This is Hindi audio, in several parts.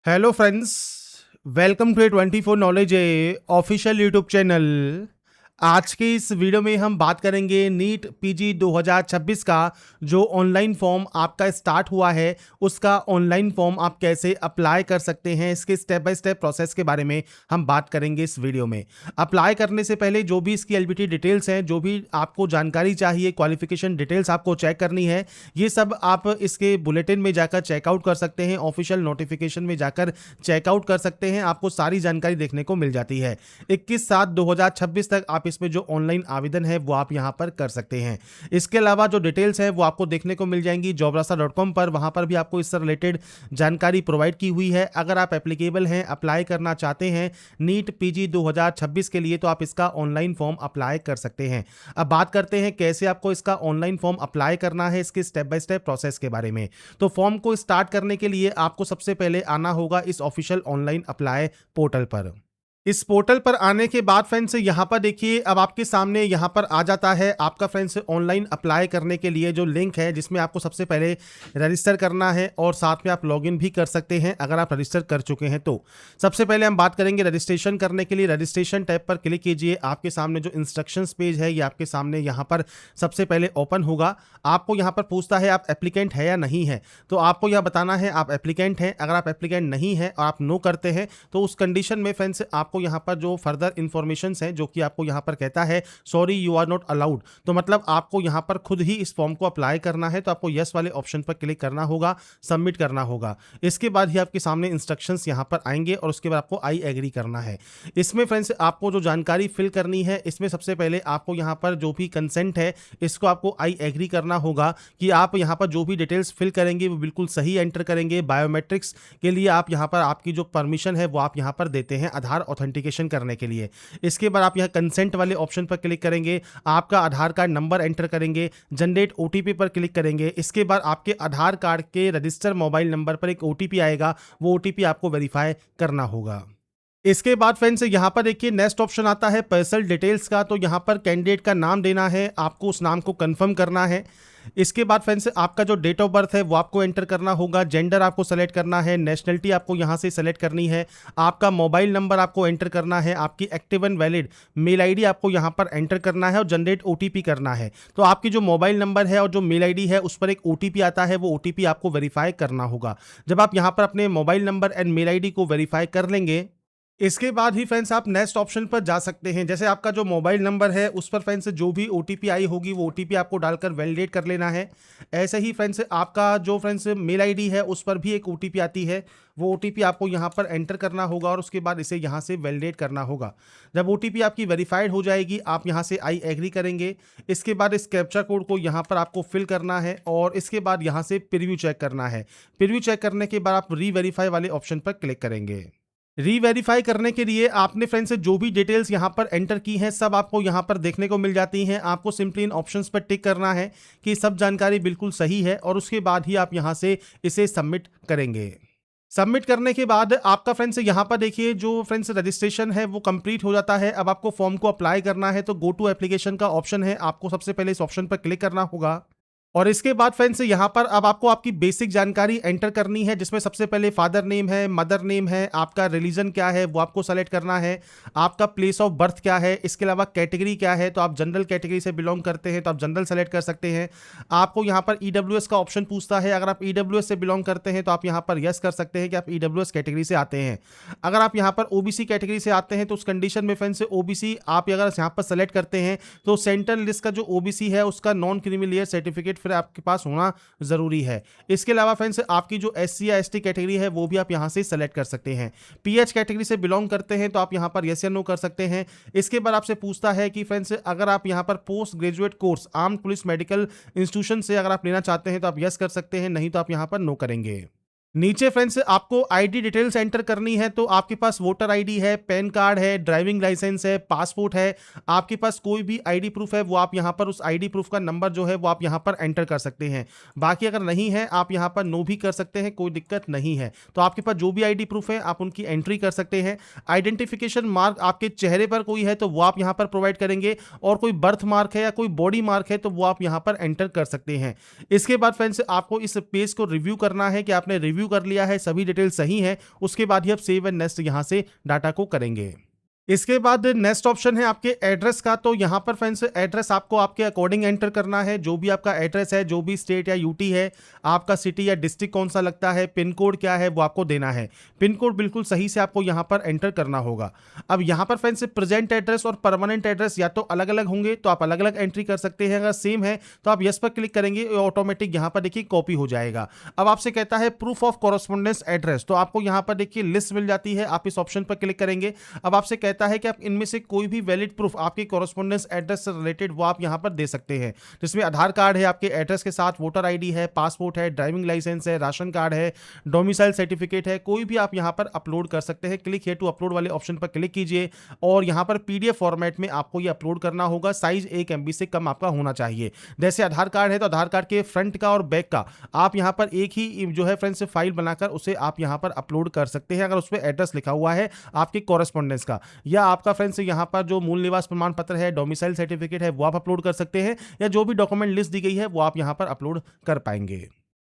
Hello friends, welcome to 24 knowledge official YouTube channel. आज के इस वीडियो में हम बात करेंगे नीट पीजी 2026 का जो ऑनलाइन फॉर्म आपका स्टार्ट हुआ है उसका ऑनलाइन फॉर्म आप कैसे अप्लाई कर सकते हैं, इसके स्टेप बाय स्टेप प्रोसेस के बारे में हम बात करेंगे इस वीडियो में। अप्लाई करने से पहले जो भी इसकी एलबीटी डिटेल्स हैं, जो भी आपको जानकारी चाहिए, क्वालिफिकेशन डिटेल्स आपको चेक करनी है, ये सब आप इसके बुलेटिन में जाकर चेकआउट कर सकते हैं, ऑफिशियल नोटिफिकेशन में जाकर चेकआउट कर सकते हैं। आपको सारी जानकारी देखने को मिल जाती है। 21/7/2026 तक आप इसमें जो ऑनलाइन आवेदन है वो आप यहां पर कर सकते हैं। इसके अलावा जो डिटेल्स है वो आपको देखने को मिल जाएंगी jobrasa.com पर। वहां पर भी आपको इससे रिलेटेड जानकारी प्रोवाइड की हुई है। अगर आप एप्लीकेबल हैं, अप्लाई करना चाहते हैं नीट पीजी 2026 के लिए, तो आप इसका ऑनलाइन फॉर्म अप्लाई कर सकते हैं। अब बात करते हैं कैसे आपको इसका ऑनलाइन फॉर्म अप्लाई करना है, इसके स्टेप बाय स्टेप प्रोसेस के बारे में। तो फॉर्म को स्टार्ट करने के लिए आपको सबसे पहले आना होगा इस ऑफिशियल ऑनलाइन अप्लाई पोर्टल पर। इस पोर्टल पर आने के बाद फ्रेंड्स यहाँ पर देखिए, अब आपके सामने यहाँ पर आ जाता है आपका फ्रेंड्स ऑनलाइन अप्लाई करने के लिए जो लिंक है, जिसमें आपको सबसे पहले रजिस्टर करना है और साथ में आप लॉगिन भी कर सकते हैं अगर आप रजिस्टर कर चुके हैं तो। सबसे पहले हम बात करेंगे रजिस्ट्रेशन करने के लिए। रजिस्ट्रेशन टैब पर क्लिक कीजिए। आपके सामने जो इंस्ट्रक्शंस पेज है ये आपके सामने यहाँ पर सबसे पहले ओपन होगा। आपको यहाँ पर पूछता है आप एप्लीकेंट है या नहीं है, तो आपको यह बताना है आप एप्लीकेंट हैं। अगर आप एप्लीकेंट नहीं है और आप नो करते हैं तो उस कंडीशन में फ्रेंड्स आपको यहाँ पर जो फर्दर इंफॉर्मेशंस हैं, जो कि आपको यहाँ पर कहता है sorry you are not allowed, तो मतलब आपको यहाँ पर खुद ही इस फॉर्म को अप्लाई करना है। तो आपको यस वाले ऑप्शन पर क्लिक करना होगा, सबमिट करना होगा। इसके बाद ही आपके सामने इंस्ट्रक्शंस यहाँ पर आएंगे और उसके बाद आपको आई एग्री करना है। इसमें फ्रेंड्स आपको जो जानकारी फिल करनी है, इसमें सबसे पहले आपको यहाँ पर जो भी कंसेंट है इसको आपको आई एग्री करना होगा कि आप यहाँ पर जो भी डिटेल्स फिल करेंगे वो बिल्कुल सही एंटर करेंगे। बायोमेट्रिक्स के लिए आप यहाँ पर आपकी जो परमिशन है वो आप यहाँ पर देते हैं आधार ऑथेंटिकेशन करने के लिए। इसके बाद आप यहां कंसेंट वाले ऑप्शन पर क्लिक करेंगे, आपका आधार कार्ड नंबर एंटर करेंगे, जनरेट ओटीपी पर क्लिक करेंगे। इसके बाद आपके आधार कार्ड के रजिस्टर मोबाइल नंबर पर एक ओटीपी आएगा, वो ओटीपी आपको वेरीफाई करना होगा। इसके बाद फ्रेंड्स यहाँ पर देखिए नेक्स्ट ऑप्शन आता है पर्सनल डिटेल्स का। तो यहाँ पर कैंडिडेट का नाम देना है, आपको उस नाम को कंफर्म करना है। इसके बाद फ्रेंड्स आपका जो डेट ऑफ बर्थ है वो आपको एंटर करना होगा, जेंडर आपको सेलेक्ट करना है, नेशनलिटी आपको यहाँ से सेलेक्ट करनी है, आपका मोबाइल नंबर आपको एंटर करना है, आपकी active and valid mail ID आपको यहाँ पर एंटर करना है और जनरेट ओटीपी करना है। तो आपकी जो मोबाइल नंबर है और जो मेल आईडी है उस पर एक ओटीपी आता है, वो ओटीपी आपको वेरीफाई करना होगा। जब आप यहाँ पर अपने mobile number and mail ID को वेरीफाई कर लेंगे, इसके बाद ही फ्रेंड्स आप नेक्स्ट ऑप्शन पर जा सकते हैं। जैसे आपका जो मोबाइल नंबर है उस पर फ्रेंड्स जो भी ओटीपी आई होगी वो ओटीपी आपको डालकर वैलिडेट कर लेना है। ऐसे ही फ्रेंड्स आपका जो फ्रेंड्स मेल आईडी है उस पर भी एक ओटीपी आती है, वो ओटीपी आपको यहाँ पर एंटर करना होगा और उसके बाद इसे यहाँ से वैलिडेट करना होगा। जब ओटीपी आपकी वेरीफाइड हो जाएगी आप यहाँ से आई एग्री करेंगे। इसके बाद इस कैप्चा कोड को यहाँ पर आपको फिल करना है और इसके बाद यहाँ से प्रीव्यू चेक करना है। प्रीव्यू चेक करने के बाद आप री वेरीफाई वाले ऑप्शन पर क्लिक करेंगे। रीवेरीफाई करने के लिए आपने फ्रेंड्स जो भी डिटेल्स यहाँ पर एंटर की हैं सब आपको यहाँ पर देखने को मिल जाती हैं। आपको सिंपली इन ऑप्शंस पर टिक करना है कि सब जानकारी बिल्कुल सही है और उसके बाद ही आप यहाँ से इसे सबमिट करेंगे। सबमिट करने के बाद आपका फ्रेंड्स यहाँ पर देखिए जो फ्रेंड्स रजिस्ट्रेशन है वो कंप्लीट हो जाता है। अब आपको फॉर्म को अप्लाई करना है तो गो टू एप्लीकेशन का ऑप्शन है, आपको सबसे पहले इस ऑप्शन पर क्लिक करना होगा और इसके बाद फ्रेंड्स यहाँ पर अब आपको आपकी बेसिक जानकारी एंटर करनी है, जिसमें सबसे पहले फादर नेम है, मदर नेम है, आपका रिलीजन क्या है वो आपको सेलेक्ट करना है, आपका प्लेस ऑफ बर्थ क्या है, इसके अलावा कैटेगरी क्या है, तो आप जनरल कैटेगरी से बिलोंग करते हैं तो आप जनरल सेलेक्ट कर सकते हैं। आपको यहाँ पर ईडब्ल्यूएस का ऑप्शन पूछता है, अगर आप ईडब्ल्यूएस से बिलोंग करते हैं तो आप यहाँ पर यस कर सकते हैं कि आप ईडब्ल्यूएस कैटेगरी से आते हैं। अगर आप यहाँ पर ओबीसी कैटेगरी से आते हैं तो उस कंडीशन में फ्रेंड्स ओबीसी आप अगर यहाँ पर सेलेक्ट करते हैं तो सेंट्रल लिस्ट का जो ओबीसी है उसका नॉन क्रीमी लेयर सर्टिफिकेट फिर आपके पास होना जरूरी है। इसके अलावा फ्रेंड्स आपकी जो एससी या एसटी कैटेगरी है वो भी आप यहां से सेलेक्ट कर सकते हैं। पीएच कैटेगरी से बिलोंग करते हैं तो आप यहां पर यस या नो कर सकते हैं। इसके बाद आपसे पूछता है कि फ्रेंड्स अगर आप यहां पर post graduate course armed police medical institution से अगर आप लेना चाहते हैं तो आप यस कर सकते हैं, नहीं तो आप यहां पर नो करेंगे। नीचे फ्रेंड्स आपको आईडी डिटेल्स एंटर करनी है, तो आपके पास वोटर आईडी है, पैन कार्ड है, ड्राइविंग लाइसेंस है, पासपोर्ट है, आपके पास कोई भी आईडी प्रूफ है वो आप यहां पर उस आईडी प्रूफ का नंबर जो है वो आप यहां पर एंटर कर सकते हैं। बाकी अगर नहीं है आप यहां पर नो भी कर सकते हैं, कोई दिक्कत नहीं है। तो आपके पास जो भी आईडी प्रूफ है आप उनकी एंट्री कर सकते हैं। आइडेंटिफिकेशन मार्क आपके चेहरे पर कोई है तो वो आप यहां पर प्रोवाइड करेंगे और कोई बर्थ मार्क है या कोई बॉडी मार्क है तो वो आप यहां पर एंटर कर सकते हैं। इसके बाद फ्रेंड्स आपको इस पेज को रिव्यू करना है कि आपने रिव्यू रिव्यू कर लिया है, सभी डिटेल सही है, उसके बाद ही आप सेव एंड नेक्स्ट यहाँ से डाटा को करेंगे। इसके बाद नेक्स्ट ऑप्शन है आपके एड्रेस का। तो यहाँ पर फ्रेंड्स एड्रेस आपको आपके अकॉर्डिंग एंटर करना है। जो भी आपका एड्रेस है, जो भी स्टेट या यूटी है, आपका सिटी या डिस्ट्रिक्ट कौन सा लगता है, पिन कोड क्या है, वो आपको देना है। पिन कोड बिल्कुल सही से आपको यहाँ पर एंटर करना होगा। अब यहाँ पर फ्रेंड्स प्रेजेंट एड्रेस और परमानेंट एड्रेस या तो अलग अलग होंगे तो आप अलग अलग एंट्री कर सकते हैं, अगर सेम है तो आप यस पर क्लिक करेंगे, ऑटोमेटिक यहाँ पर देखिए कॉपी हो जाएगा। अब आपसे कहता है प्रूफ ऑफ कॉरेस्पॉन्डेंस एड्रेस, तो आपको यहाँ पर देखिए लिस्ट मिल जाती है, आप इस ऑप्शन पर क्लिक करेंगे। अब आपसे कहता है कि आप इनमें से कोई भी वैलिड प्रूफ आपके कॉरेस्पॉन्डेंस एड्रेस से रिलेटेड वो आप यहां पर दे सकते हैं, जिसमें आधार कार्ड है आपके एड्रेस के साथ, वोटर आईडी है, पासपोर्ट है, ड्राइविंग लाइसेंस है, राशन कार्ड है, डोमिसाइल सर्टिफिकेट है, कोई भी आप यहां पर अपलोड कर सकते हैं। क्लिक हियर टू अपलोड वाले ऑप्शन पर क्लिक कीजिए और यहां पर पीडीएफ फॉर्मेट में आपको ये अपलोड करना होगा। साइज 1 MB से कम आपका होना चाहिए। जैसे आधार कार्ड है तो आधार कार्ड के फ्रंट का और बैक का आप यहां पर एक ही जो है फ्रेंड्स फाइल बनाकर उसे आप यहां पर अपलोड कर सकते हैं, अगर उस पर एड्रेस लिखा हुआ है आपके कॉरेस्पॉन्डेंस का। या आपका फ्रेंड्स यहाँ पर जो मूल निवास प्रमाण पत्र है, डोमिसाइल सर्टिफिकेट है, वो आप अपलोड कर सकते हैं, या जो भी डॉक्यूमेंट लिस्ट दी गई है वो आप यहाँ पर अपलोड कर पाएंगे।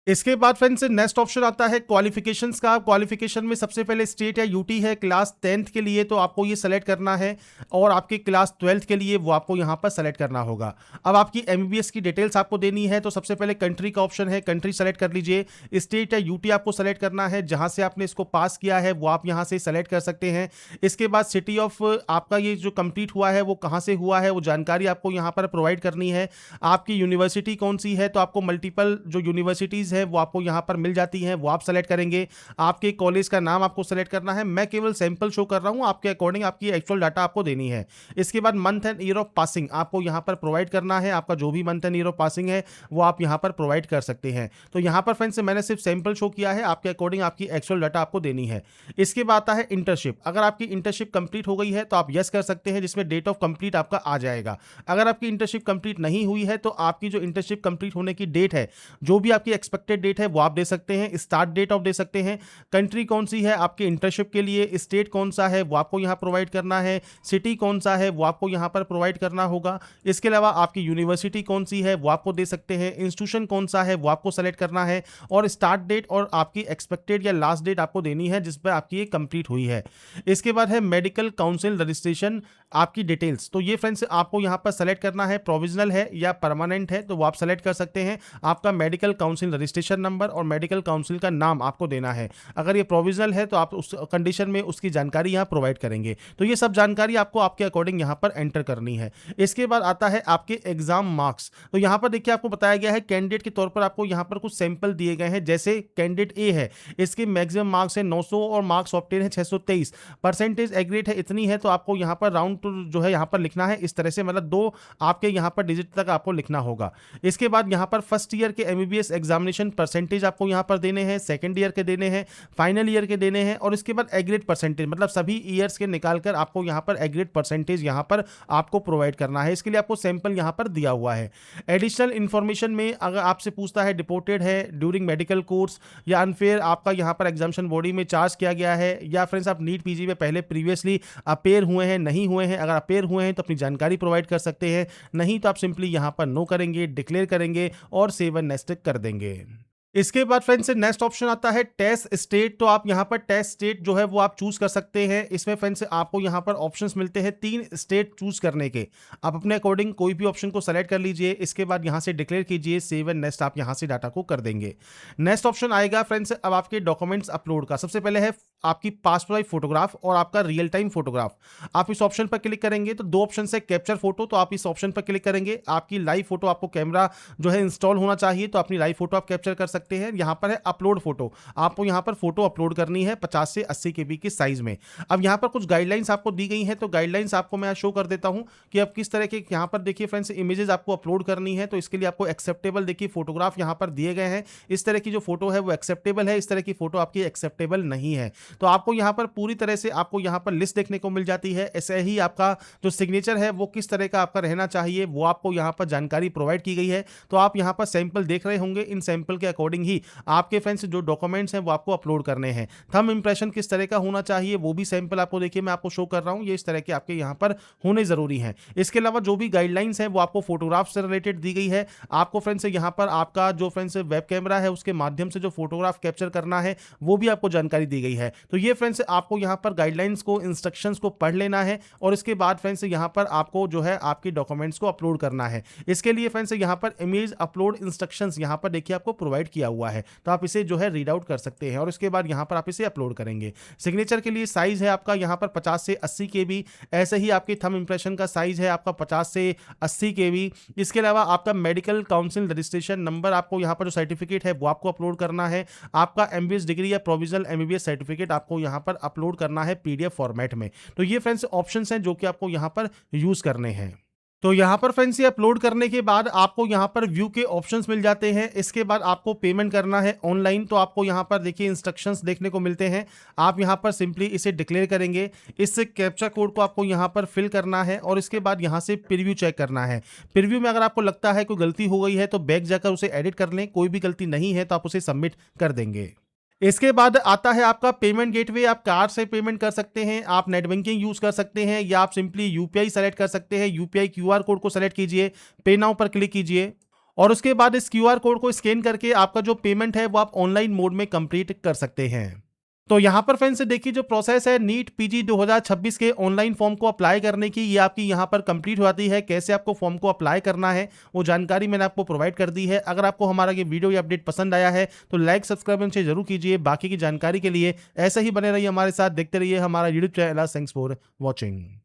इसके बाद फ्रेंड्स नेक्स्ट ऑप्शन आता है क्वालिफिकेशंस का। क्वालिफिकेशन में सबसे पहले स्टेट या यूटी है, क्लास 10th के लिए तो आपको ये सेलेक्ट करना है, और आपके क्लास 12th के लिए वो आपको यहाँ पर सेलेक्ट करना होगा। अब आपकी MBBS की डिटेल्स आपको देनी है, तो सबसे पहले कंट्री का ऑप्शन है, कंट्री सेलेक्ट कर लीजिए। स्टेट या यूटी आपको सेलेक्ट करना है, जहाँ से आपने इसको पास किया है वो आप यहाँ से सेलेक्ट कर सकते हैं। इसके बाद सिटी ऑफ आपका ये जो कंप्लीट हुआ है वो कहाँ से हुआ है वो जानकारी आपको यहाँ पर प्रोवाइड करनी है। आपकी यूनिवर्सिटी कौन सी है, तो आपको मल्टीपल जो यूनिवर्सिटीज़ है वो आपको यहां पर मिल जाती हैं, वो आप सेलेक्ट करेंगे। आपके कॉलेज का नाम आपको सेलेक्ट करना है, मैं केवल सैंपल शो कर रहा हूं, आपके अकॉर्डिंग आपकी एक्चुअल डाटा आपको देनी है। इसके बाद month and year of passing आपको यहां पर प्रोवाइड करना है, आपका जो भी month and year of passing है वो आप यहां पर प्रोवाइड कर सकते हैं। तो यहां पर फ्रेंड्स मैंने सिर्फ सैंपल शो किया है, आपके अकॉर्डिंग आपकी एक्चुअल डाटा आपको देनी है। इसके बाद आता है इंटर्नशिप। अगर आपकी इंटर्नशिप कंप्लीट हो गई है तो आप यस कर सकते हैं, जिसमें डेट ऑफ कंप्लीट आपका आ जाएगा। अगर आपकी इंटर्नशिप कंप्लीट नहीं हुई है तो आपकी जो इंटर्नशिप कंप्लीट होने की डेट है, जो भी आपकी एक्सपेक्टेड डेट है वो आप दे सकते हैं। स्टार्ट डेट ऑफ दे सकते हैं, कंट्री कौन सी है आपके इंटर्नशिप के लिए, स्टेट कौन सा है वो आपको यहां प्रोवाइड करना है, सिटी कौन सा है वो आपको यहां पर प्रोवाइड करना होगा। इसके अलावा आपकी यूनिवर्सिटी कौन सी है वो आपको दे सकते हैं, इंस्टीट्यूशन कौन सा है वो आपको सेलेक्ट करना है, और स्टार्ट डेट और आपकी एक्सपेक्टेड या लास्ट डेट आपको देनी है जिस पर आपकी ये कंप्लीट हुई है। इसके बाद है मेडिकल काउंसिल रजिस्ट्रेशन, आपकी डिटेल्स। तो ये फ्रेंड्स आपको यहां पर सेलेक्ट करना है, प्रोविजनल है या परमानेंट है तो वो आप सेलेक्ट कर सकते हैं। आपका मेडिकल काउंसिल रजिस्ट्रेशन नंबर और मेडिकल काउंसिल का नाम आपको देना है। अगर ये प्रोविजनल है तो आप उस कंडीशन में उसकी जानकारी यहाँ प्रोवाइड करेंगे। तो ये सब जानकारी आपको आपके अकॉर्डिंग यहाँ पर एंटर करनी है। इसके बाद आता है आपके एग्जाम मार्क्स। तो यहाँ पर देखिए आपको बताया गया है कैंडिडेट के तौर पर आपको यहाँ पर कुछ सैंपल दिए गए हैं। जैसे कैंडिडेट ए है, इसके मैक्सिमम मार्क्स है 900 और मार्क्स ऑब्टेन है 623, परसेंटेज एग्रेड है इतनी है, तो आपको यहाँ पर राउंड टू जो है यहाँ पर लिखना है इस तरह से, मतलब 2 आपके यहाँ पर डिजिट तक आपको लिखना होगा। इसके बाद यहाँ पर फर्स्ट ईयर के MBBS एग्जामिनेशन परसेंटेज आपको यहाँ पर देने हैं, सेकंड ईयर के देने हैं, फाइनल ईयर के देने हैं, और इसके बाद एग्रेड परसेंटेज, मतलब सभी ईयर्स के निकालकर आपको यहाँ पर एग्रेड परसेंटेज यहाँ पर आपको प्रोवाइड करना है। इसके लिए आपको सैंपल यहाँ पर दिया हुआ है। एडिशनल इंफॉर्मेशन में अगर आपसे पूछता है डिपोर्टेड है ड्यूरिंग मेडिकल कोर्स या अनफेयर आपका यहाँ पर एग्जामिनेशन बॉडी में चार्ज किया गया है, या फ्रेंड्स आप नीट पीजी में पहले प्रीवियसली अपेयर हुए हैं नहीं हुए हैं। अगर अपेयर हुए हैं तो अपनी जानकारी प्रोवाइड कर सकते हैं, नहीं तो आप सिंपली यहाँ पर नो करेंगे, डिक्लेयर करेंगे और सेव एंड नेक्स्ट कर देंगे। इसके बाद फ्रेंड्स नेक्स्ट ऑप्शन आता है टेस्ट स्टेट। तो आप यहाँ पर टेस्ट स्टेट जो है वो आप चूज कर सकते हैं। इसमें फ्रेंड्स आपको यहाँ पर ऑप्शंस मिलते हैं 3 स्टेट चूज करने के। आप अपने अकॉर्डिंग कोई भी ऑप्शन को सेलेक्ट कर लीजिए। इसके बाद यहाँ से डिक्लेयर कीजिए, सेव एंड नेक्स्ट आप यहाँ से डाटा को कर देंगे। नेक्स्ट ऑप्शन आएगा फ्रेंड्स अब आपके डॉक्यूमेंट्स अपलोड का। सबसे पहले है आपकी पासपोर्ट साइज फोटोग्राफ और आपका रियल टाइम फोटोग्राफ। आप इस ऑप्शन पर क्लिक करेंगे तो 2 ऑप्शन है, कैप्चर फोटो, तो आप इस ऑप्शन पर क्लिक करेंगे। आपकी लाइव फोटो, आपको कैमरा जो है इंस्टॉल होना चाहिए तो अपनी लाइव फोटो आप कैप्चर कर सकते हैं। यहाँ पर है अपलोड फोटो, आपको यहाँ पर फोटो अपलोड करनी है 50 से 80 KB की साइज में। अब यहाँ पर कुछ गाइडलाइंस आपको दी गई हैं, तो गाइडलाइंस आपको मैं शो कर देता हूँ कि अब किस तरह के यहाँ पर देखिए फ्रेंड्स इमेजेस आपको अपलोड करनी है। तो इसके लिए आपको एक्सेप्टेबल देखिए फोटोग्राफ यहाँ पर दिए गए हैं। इस तरह की जो फोटो है वो एक्सेप्टेबल है, इस तरह की फोटो आपकी एक्सेप्टेबल नहीं है। तो आपको यहाँ पर पूरी तरह से आपको यहाँ पर लिस्ट देखने को मिल जाती है। ऐसे ही आपका जो सिग्नेचर है वो किस तरह का आपका रहना चाहिए वो आपको यहाँ पर जानकारी प्रोवाइड की गई है। तो आप यहाँ पर सैंपल देख रहे होंगे, इन सैंपल के अकॉर्डिंग अकॉर्डिंग ही आपके फ्रेंड्स जो डॉक्यूमेंट्स हैं वो आपको अपलोड करने हैं। थंब इंप्रेशन किस तरह का होना चाहिए वो भी सैंपल आपको देखिए मैं आपको शो कर रहा हूं, ये इस तरह के आपके यहाँ पर होने जरूरी हैं। इसके अलावा जो भी गाइडलाइंस है वो आपको फोटोग्राफ से रिलेटेड दी गई है। आपको फ्रेंड्स यहाँ पर आपका जो फ्रेंड्स वेब कैमरा है उसके माध्यम से जो फोटोग्राफ कैप्चर करना है वो भी आपको जानकारी दी गई है। तो ये फ्रेंड्स आपको यहाँ पर गाइडलाइंस को, इंस्ट्रक्शंस को पढ़ लेना है और इसके बाद फ्रेंड्स यहाँ पर आपको जो है आपके डॉक्यूमेंट्स को अपलोड करना है। इसके लिए फ्रेंड्स यहाँ पर इमेज अपलोड इंस्ट्रक्शंस यहाँ पर देखिए आपको प्रोवाइड किया हुआ है, तो आप इसे जो है रीड आउट कर सकते हैं और इसके बाद यहाँ पर आप इसे अपलोड करेंगे। सिग्नेचर के लिए साइज है आपका यहाँ पर 50 से 80 केबी, ऐसे ही आपके थंब इंप्रेशन का साइज है आपका 50 से 80 केबी। इसके अलावा आपका मेडिकल काउंसिल रजिस्ट्रेशन नंबर, आपको यहाँ पर जो सर्टिफिकेट है वो आपको अपलोड करना है। आपका एमबीबीएस डिग्री या प्रोविजनल एमबीबीएस सर्टिफिकेट आपको यहाँ पर अपलोड करना है पीडीएफ फॉर्मेट में। तो ये फ्रेंड्स ऑप्शंस हैं जो कि आपको यहाँ पर यूज करने हैं। तो यहाँ पर फ्रेंड्स ये अपलोड करने के बाद आपको यहाँ पर व्यू के ऑप्शंस मिल जाते हैं। इसके बाद आपको पेमेंट करना है ऑनलाइन, तो आपको यहाँ पर देखिए इंस्ट्रक्शंस देखने को मिलते हैं। आप यहाँ पर सिंपली इसे डिक्लेयर करेंगे, इस कैप्चा कोड को आपको यहाँ पर फिल करना है और इसके बाद यहाँ से प्रीव्यू चेक करना है। प्रीव्यू में अगर आपको लगता है कोई गलती हो गई है तो बैक जाकर उसे एडिट कर लें, कोई भी गलती नहीं है तो आप उसे सबमिट कर देंगे। इसके बाद आता है आपका पेमेंट गेटवे। आप कार्ड से पेमेंट कर सकते हैं, आप नेट बैंकिंग यूज कर सकते हैं या आप सिंपली यूपीआई सेलेक्ट कर सकते हैं। यूपीआई क्यूआर कोड को सेलेक्ट कीजिए, पे नाउ पर क्लिक कीजिए और उसके बाद इस क्यूआर कोड को स्कैन करके आपका जो पेमेंट है वो आप ऑनलाइन मोड में कंप्लीट कर सकते हैं। तो यहाँ पर फ्रेंड्स देखिए जो प्रोसेस है नीट पीजी 2026 के ऑनलाइन फॉर्म को अप्लाई करने की, ये आपकी यहाँ पर कंप्लीट हो जाती है। कैसे आपको फॉर्म को अप्लाई करना है वो जानकारी मैंने आपको प्रोवाइड कर दी है। अगर आपको हमारा ये वीडियो या अपडेट पसंद आया है तो लाइक सब्सक्राइब से जरूर कीजिए। बाकी की जानकारी के लिए ऐसे ही बने रहिए हमारे साथ, देखते रहिए हमारा YouTube channel. Thanks for watching.